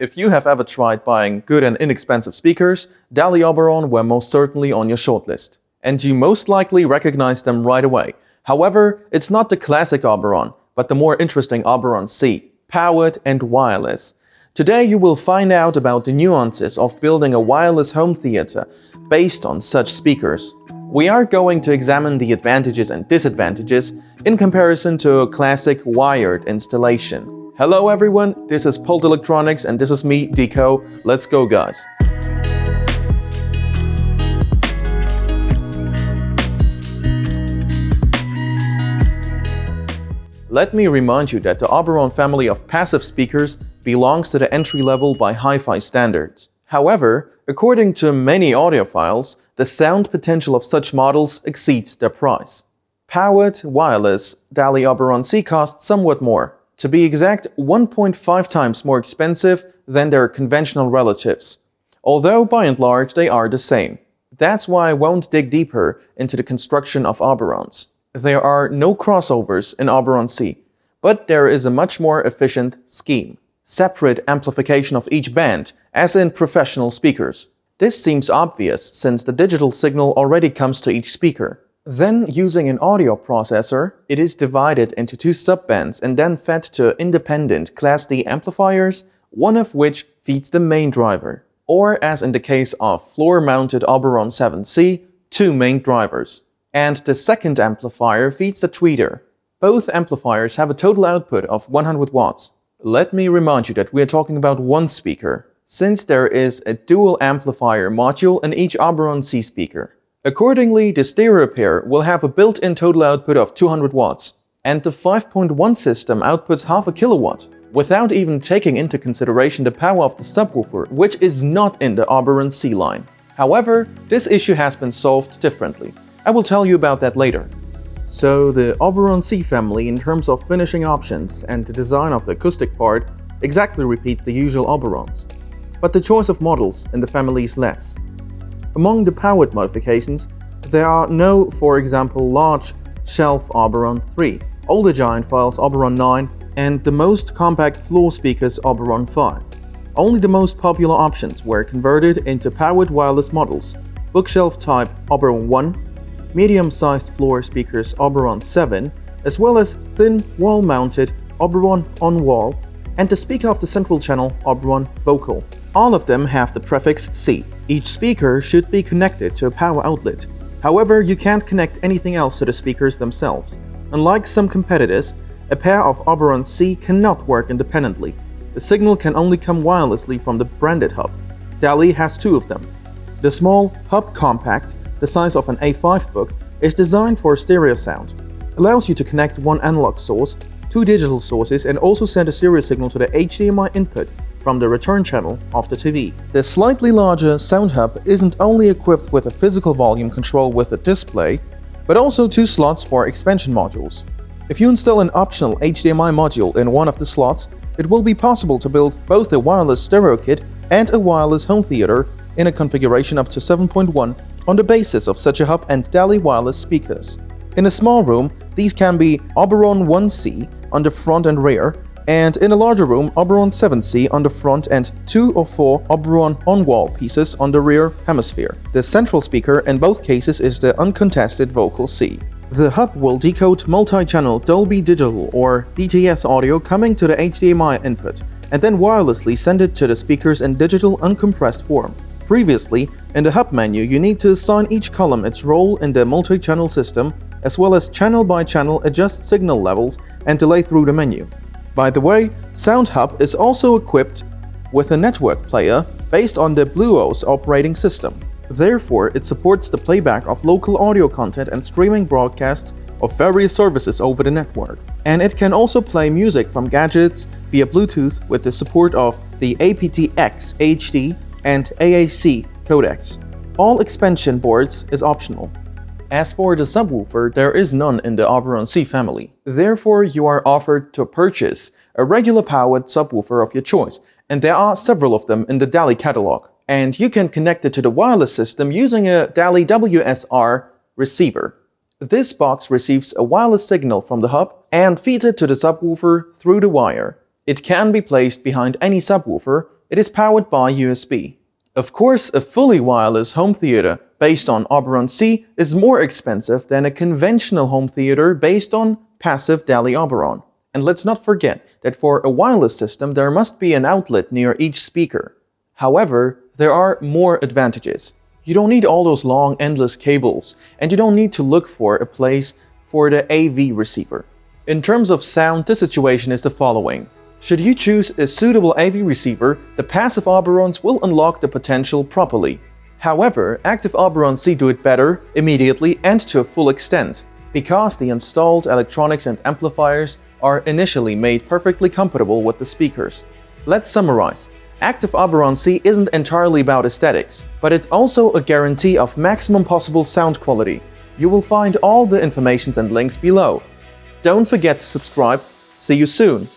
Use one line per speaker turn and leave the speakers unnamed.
If you have ever tried buying good and inexpensive speakers, DALI Oberon were most certainly on your shortlist. And you most likely recognize them right away. However, it's not the classic Oberon, but the more interesting Oberon C, powered and wireless. Today you will find out about the nuances of building a wireless home theater based on such speakers. We are going to examine the advantages and disadvantages in comparison to a classic wired installation. Hello everyone, this is Pult Electronics and this is me, Deco. Let's go guys! Let me remind you that the Oberon family of passive speakers belongs to the entry level by hi-fi standards. However, according to many audiophiles, the sound potential of such models exceeds their price. Powered, wireless, DALI Oberon C costs somewhat more. To be exact, 1.5 times more expensive than their conventional relatives. Although by and large they are the same. That's why I won't dig deeper into the construction of Oberons. There are no crossovers in Oberon C, but there is a much more efficient scheme. Separate amplification of each band, as in professional speakers. This seems obvious since the digital signal already comes to each speaker. Then, using an audio processor, it is divided into two subbands and then fed to independent Class D amplifiers, one of which feeds the main driver. Or, as in the case of floor-mounted Oberon C, two main drivers. And the second amplifier feeds the tweeter. Both amplifiers have a total output of 100 watts. Let me remind you that we are talking about one speaker, since there is a dual amplifier module in each Oberon C speaker. Accordingly, the stereo pair will have a built-in total output of 200 watts, and the 5.1 system outputs half a kilowatt, without even taking into consideration the power of the subwoofer, which is not in the Oberon C line. However, this issue has been solved differently. I will tell you about that later. So, the Oberon C family in terms of finishing options and the design of the acoustic part exactly repeats the usual Oberons, but the choice of models in the family is less. Among the powered modifications, there are no, for example, large shelf Oberon 3, older giant files Oberon 9, and the most compact floor speakers Oberon 5. Only the most popular options were converted into powered wireless models, bookshelf type Oberon 1, medium-sized floor speakers Oberon 7, as well as thin wall-mounted Oberon on-wall, and the speaker of the central channel Oberon vocal. All of them have the prefix C. Each speaker should be connected to a power outlet. However, you can't connect anything else to the speakers themselves. Unlike some competitors, a pair of Oberon C cannot work independently. The signal can only come wirelessly from the branded hub. DALI has two of them. The small hub compact, the size of an A5 book, is designed for stereo sound. Allows you to connect one analog source, two digital sources, and also send a stereo signal to the HDMI input from the return channel of the TV. The slightly larger sound hub isn't only equipped with a physical volume control with a display, but also two slots for expansion modules. If you install an optional HDMI module in one of the slots, it will be possible to build both a wireless stereo kit and a wireless home theater in a configuration up to 7.1 on the basis of such a hub and DALI wireless speakers. In a small room, these can be Oberon C on the front and rear, and in a larger room, Oberon 7C on the front and 2 or 4 Oberon on-wall pieces on the rear hemisphere. The central speaker in both cases is the uncontested vocal C. The hub will decode multi-channel Dolby Digital or DTS audio coming to the HDMI input, and then wirelessly send it to the speakers in digital uncompressed form. Previously, in the hub menu, you need to assign each column its role in the multi-channel system, as well as channel by channel adjust signal levels and delay through the menu. By the way, Sound Hub is also equipped with a network player based on the BlueOS operating system. Therefore, it supports the playback of local audio content and streaming broadcasts of various services over the network. And it can also play music from gadgets via Bluetooth with the support of the aptX HD and AAC codecs. All expansion boards is optional. As for the subwoofer, there is none in the Oberon C family. Therefore, you are offered to purchase a regular powered subwoofer of your choice, and there are several of them in the DALI catalog. And you can connect it to the wireless system using a DALI WSR receiver. This box receives a wireless signal from the hub and feeds it to the subwoofer through the wire. It can be placed behind any subwoofer it is powered by USB. Of course, a fully wireless home theater based on Oberon C is more expensive than a conventional home theater based on passive DALI Oberon. And let's not forget that for a wireless system there must be an outlet near each speaker. However, there are more advantages. You don't need all those long, endless cables, and you don't need to look for a place for the AV receiver. In terms of sound, the situation is the following. Should you choose a suitable AV receiver, the passive Oberons will unlock the potential properly. However, active Oberon C do it better, immediately, and to a full extent, because the installed electronics and amplifiers are initially made perfectly compatible with the speakers. Let's summarize. Active Oberon C isn't entirely about aesthetics, but it's also a guarantee of maximum possible sound quality. You will find all the information and links below. Don't forget to subscribe. See you soon!